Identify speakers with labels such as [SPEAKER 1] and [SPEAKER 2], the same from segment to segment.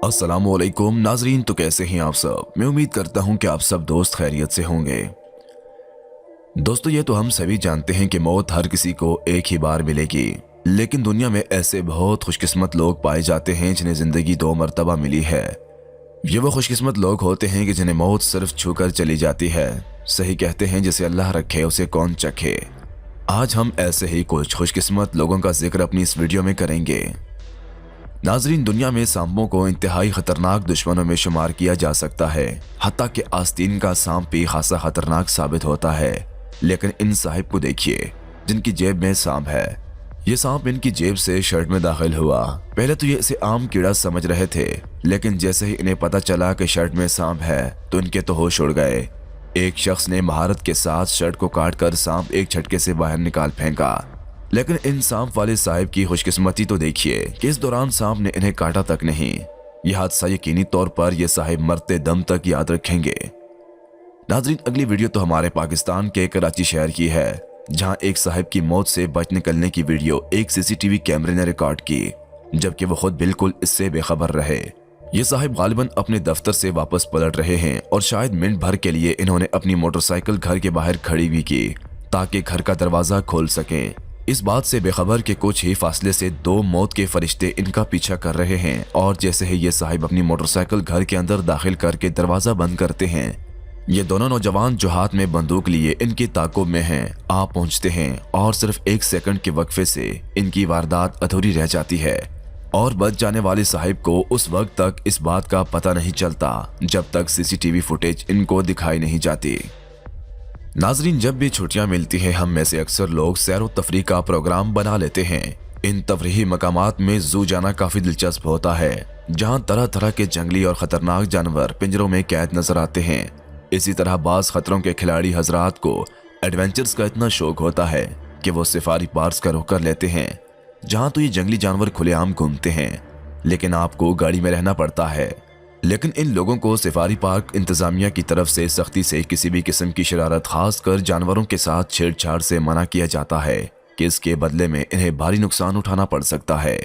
[SPEAKER 1] अस्सलामुअलैकुम नाजरीन, तो कैसे हैं आप सब। मैं उम्मीद करता हूं कि आप सब दोस्त खैरियत से होंगे। दोस्तों, ये तो हम सभी जानते हैं कि मौत हर किसी को एक ही बार मिलेगी, लेकिन दुनिया में ऐसे बहुत खुशकिस्मत लोग पाए जाते हैं जिन्हें जिंदगी 2 मरतबा मिली है। ये वो खुशकिस्मत लोग होते हैं कि जिन्हें मौत सिर्फ छूकर चली जाती है। सही कहते हैं, जिसे अल्लाह रखे उसे कौन चखे। आज हम ऐसे ही कुछ खुशकिस्मत लोगों का जिक्र अपनी इस वीडियो में करेंगे। नाजरीन, दुनिया में सांपों को इंतहाई खतरनाक दुश्मनों में शुमार किया जा सकता है। हत्ता कि आस्तीन का सांप भी खासा खतरनाक साबित होता है। लेकिन इन साहिब को देखिए जिनकी जेब में सांप है। ये सांप इनकी जेब से शर्ट में दाखिल हुआ। पहले तो ये इसे आम कीड़ा समझ रहे थे, लेकिन जैसे ही इन्हें पता चला कि शर्ट में सांप है तो इनके तो होश उड़ गए। एक शख्स ने महारत के साथ शर्ट को काटकर सांप एक झटके से बाहर निकाल फेंका। लेकिन इन सांप वाले साहिब की खुशकिस्मती तो देखिए कि इस दौरान सांप ने इन्हें काटा तक नहीं। यह हादसा यकीनी तौर पर यह साहिब मरते दम तक याद रखेंगे। नाजरीन, अगली वीडियो तो हमारे पाकिस्तान के कराची शहर की है, जहां एक साहिब की मौत से बच निकलने की वीडियो एक सीसीटीवी कैमरे ने रिकॉर्ड की, जबकि वो खुद बिल्कुल इससे बेखबर रहे। ये साहिब गालिबन अपने दफ्तर से वापस पलट रहे हैं और शायद मिनट भर के लिए इन्होंने अपनी मोटरसाइकिल घर के बाहर खड़ी भी की ताकि घर का दरवाजा खोल सकें। इस बात से बेखबर के कुछ ही फासले से 2 मौत के फरिश्ते इनका पीछा कर रहे हैं और जैसे ही ये साहिब अपनी मोटरसाइकिल घर के अंदर दाखिल करके दरवाजा बंद करते हैं, ये दोनों नौजवान जो हाथ में बंदूक लिए इनकी ताक़ुब में हैं आ पहुंचते हैं और सिर्फ 1 सेकंड के वक्फे से इनकी वारदात अधूरी रह जाती है और बच जाने वाले साहिब को उस वक्त तक इस बात का पता नहीं चलता जब तक सीसीटीवी फुटेज इनको दिखाई नहीं जाती। नाजरीन, जब भी छुट्टियां मिलती हैं हम में से अक्सर लोग सैर व तफरीह का प्रोग्राम बना लेते हैं। इन तफरीही मकामात में जू जाना काफ़ी दिलचस्प होता है, जहां तरह तरह के जंगली और ख़तरनाक जानवर पिंजरों में कैद नजर आते हैं। इसी तरह बाज़ खतरों के खिलाड़ी हजरात को एडवेंचर्स का इतना शौक होता है कि वो सफारी पार्क्स का रुख कर लेते हैं, जहाँ तो ये जंगली जानवर खुलेआम घूमते हैं, लेकिन आपको गाड़ी में रहना पड़ता है। लेकिन इन लोगों को सफारी पार्क इंतजामिया की तरफ से सख्ती से किसी भी किस्म की शरारत, खासकर जानवरों के साथ छेड़छाड़ से मना किया जाता है कि इसके बदले में इन्हें भारी नुकसान उठाना पड़ सकता है।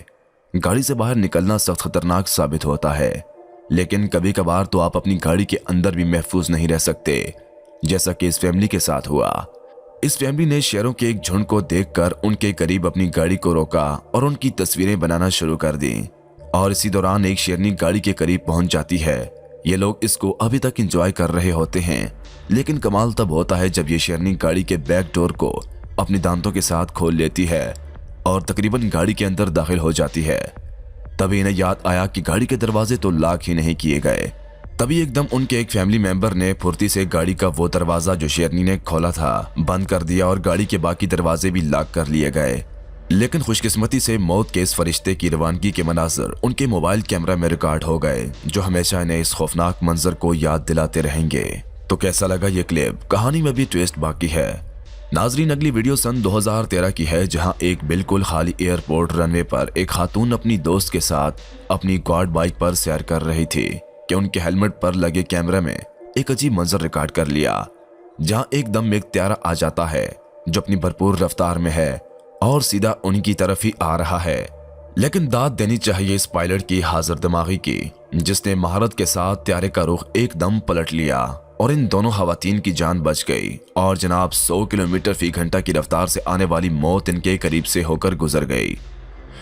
[SPEAKER 1] गाड़ी से बाहर निकलना सख्त खतरनाक साबित होता है, लेकिन कभी कभार तो आप अपनी गाड़ी के अंदर भी महफूज नहीं रह सकते, जैसा कि इस फैमिली के साथ हुआ। इस फैमिली ने शेरों के एक झुंड को देखकर उनके करीब अपनी गाड़ी को रोका और उनकी तस्वीरें बनाना शुरू कर दी और इसी दौरान एक शेरनी गाड़ी के करीब पहुंच जाती है। ये लोग इसको अभी तक एंजॉय कर रहे होते हैं, लेकिन कमाल तब होता है जब ये शेरनी गाड़ी के बैक डोर को अपने दांतों के साथ खोल लेती है और तकरीबन गाड़ी के अंदर दाखिल हो जाती है। तभी इन्हें याद आया कि गाड़ी के दरवाजे तो लॉक ही नहीं किए गए। तभी एकदम उनके एक फैमिली मेंबर ने फुर्ती से गाड़ी का वो दरवाजा जो शेरनी ने खोला था बंद कर दिया और गाड़ी के बाकी दरवाजे भी लॉक कर लिए गए। लेकिन खुशकिस्मती से मौत के इस फरिश्ते की रवानगी के मनाज़र उनके मोबाइल कैमरा में रिकॉर्ड हो गए, जो हमेशा इन्हें इस खौफनाक मंजर को याद दिलाते रहेंगे। तो कैसा लगा ये क्लिप? कहानी में भी ट्विस्ट बाकी है। नाजरीन, अगली वीडियो सन 2013 की है, जहां एक बिल्कुल खाली एयरपोर्ट रनवे पर एक खातून अपनी दोस्त के साथ अपनी क्वाड बाइक पर सैर कर रही थी कि उनके हेलमेट पर लगे कैमरे में एक अजीब मंजर रिकॉर्ड कर लिया, जहां एकदम एक त्यारा आ जाता है जो अपनी भरपूर रफ्तार में है और सीधा उनकी तरफ ही आ रहा है। लेकिन दाद देनी चाहिए इस पायलट की हाजिर दिमागी की, जिसने महारत के साथ त्यारे का रुख एकदम पलट लिया और इन दोनों खवातीन की जान बच गई और जनाब 100 किलोमीटर फी घंटा की रफ्तार से आने वाली मौत इनके करीब से होकर गुजर गई।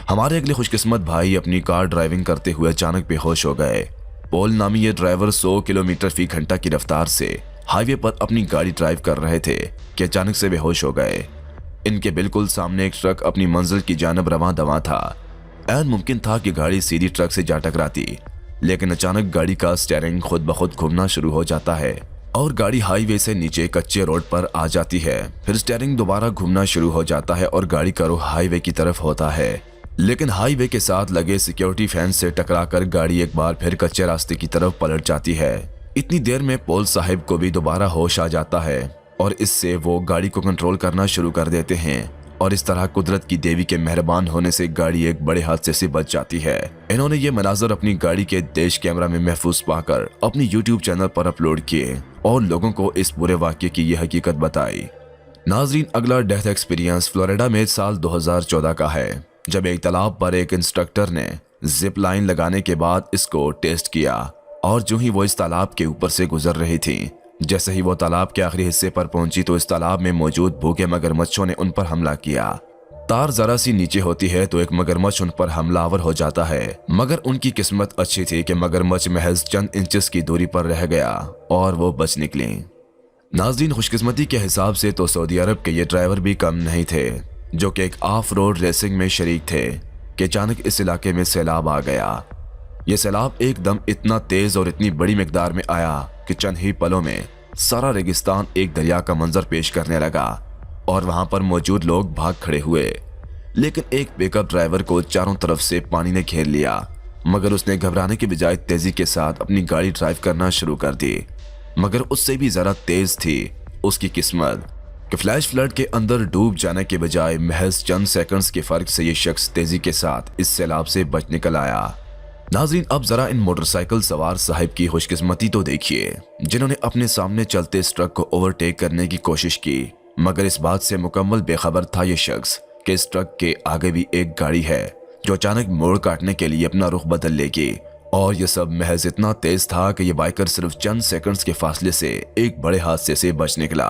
[SPEAKER 1] हमारे अगले खुशकिस्मत भाई अपनी कार ड्राइविंग करते हुए अचानक बेहोश हो गए। पॉल नामी ये ड्राइवर 100 किलोमीटर फी घंटा की रफ्तार से हाईवे पर अपनी गाड़ी ड्राइव कर रहे थे कि अचानक से बेहोश हो गए। इनके बिल्कुल सामने एक ट्रक अपनी मंजिल की जानब रवां दवां था। ऐन मुमकिन था कि गाड़ी सीधी ट्रक से जा टकराती, लेकिन अचानक गाड़ी का स्टीयरिंग खुद ब खुद घूमना शुरू हो जाता है और गाड़ी हाईवे से नीचे कच्चे रोड पर आ जाती है। फिर स्टीयरिंग दोबारा घूमना शुरू हो जाता है और गाड़ी का रुख हाईवे की तरफ होता है, लेकिन हाईवे के साथ लगे सिक्योरिटी फैंस से टकराकर गाड़ी एक बार फिर कच्चे रास्ते की तरफ पलट जाती है। इतनी देर में पॉल साहिब को भी दोबारा होश आ जाता है और इससे वो गाड़ी को कंट्रोल करना शुरू कर देते हैं और इस तरह कुदरत की देवी के मेहरबान होने से गाड़ी एक बड़े हादसे से बच जाती है। इन्होंने ये मनाजर अपनी गाड़ी के देश कैमरा में महफूज पाकर अपनी यूट्यूब चैनल पर अपलोड किए और लोगों को इस पूरे वाक़ये की यह हकीकत बताई। नाजरीन, अगला डेथ एक्सपीरियंस फ्लोरिडा में साल 2014 का है, जब एक तालाब पर एक इंस्ट्रक्टर ने जिप लाइन लगाने के बाद इसको टेस्ट किया और जो ही वो इस तालाब के ऊपर से गुजर रही थी, जैसे ही वो तालाब के आखिरी हिस्से पर पहुंची तो इस तालाब में मौजूद भूखे मगरमच्छों ने उन पर हमला किया। तार जरा सी नीचे होती है तो एक मगरमच्छ उन पर हमलावर हो जाता है, मगर उनकी किस्मत अच्छी थी कि मगरमच्छ महज चंद इंचेस की दूरी पर रह गया और वो बच निकली। नाज़रीन, खुशकिस्मती के हिसाब से तो सऊदी अरब के ये ड्राइवर भी कम नहीं थे, जो कि एक ऑफ रोड रेसिंग में शरीक थे कि अचानक इस इलाके में सैलाब आ गया। यह सैलाब एकदम इतना तेज और इतनी बड़ी मिकदार में आया कि चंद ही पलों में सारा रेगिस्तान एक दरिया का मंजर पेश करने लगा और वहां पर मौजूद लोग भाग खड़े हुए। लेकिन एक पिकअप ड्राइवर को चारों तरफ से पानी ने घेर लिया, मगर उसने घबराने के बजाय तेजी के साथ अपनी गाड़ी ड्राइव करना शुरू कर दी। मगर उससे भी जरा तेज थी उसकी किस्मत कि फ्लैश फ्लड के अंदर डूब जाने के बजाय महज चंद सेकंड्स के फर्क से ये शख्स तेजी के साथ इस सैलाब से बच निकल आया। नाज़रीन, अब जरा इन मोटरसाइकिल सवार साहिब की खुशकिस्मती तो देखिए, जिन्होंने अपने सामने चलते इस ट्रक को ओवरटेक करने की कोशिश की, मगर इस बात से मुकम्मल बेखबर था ये शख्स कि इस ट्रक के आगे भी एक गाड़ी है जो अचानक मोड़ काटने के लिए अपना रुख बदल लेगी। और यह सब महज इतना तेज था कि यह बाइकर सिर्फ चंद सेकंड्स के फासले से एक बड़े हादसे से बच निकला।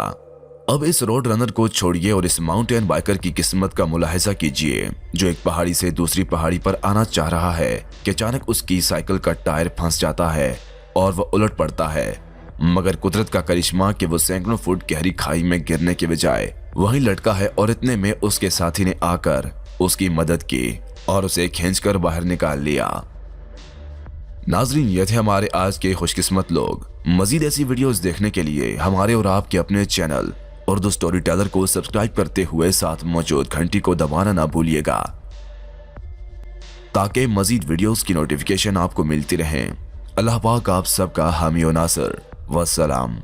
[SPEAKER 1] अब इस रोड रनर को छोड़िए और इस माउंटेन बाइकर की किस्मत का मुलाहिजा कीजिए, जो एक पहाड़ी से दूसरी पहाड़ी पर आना चाह रहा है कि अचानक उसकी साइकिल का टायर फंस जाता है और वह उलट पड़ता है। मगर कुदरत का करिश्मा कि वो सैकड़ों फुट गहरी खाई में गिरने के बजाय वहीं लटका है और इतने में उसके साथी ने आकर उसकी मदद की और उसे खींचकर बाहर निकाल लिया। नाजरीन, ये थे हमारे आज के खुशकिस्मत लोग। मजीद ऐसी वीडियोस देखने के लिए हमारे और आपके अपने चैनल उर्दू स्टोरी टेलर को सब्सक्राइब करते हुए साथ मौजूद घंटी को दबाना ना भूलिएगा, ताकि मजीद वीडियोस की नोटिफिकेशन आपको मिलती रहें। अल्लाह पाक आप सबका हामी और नासर। वस्सलाम।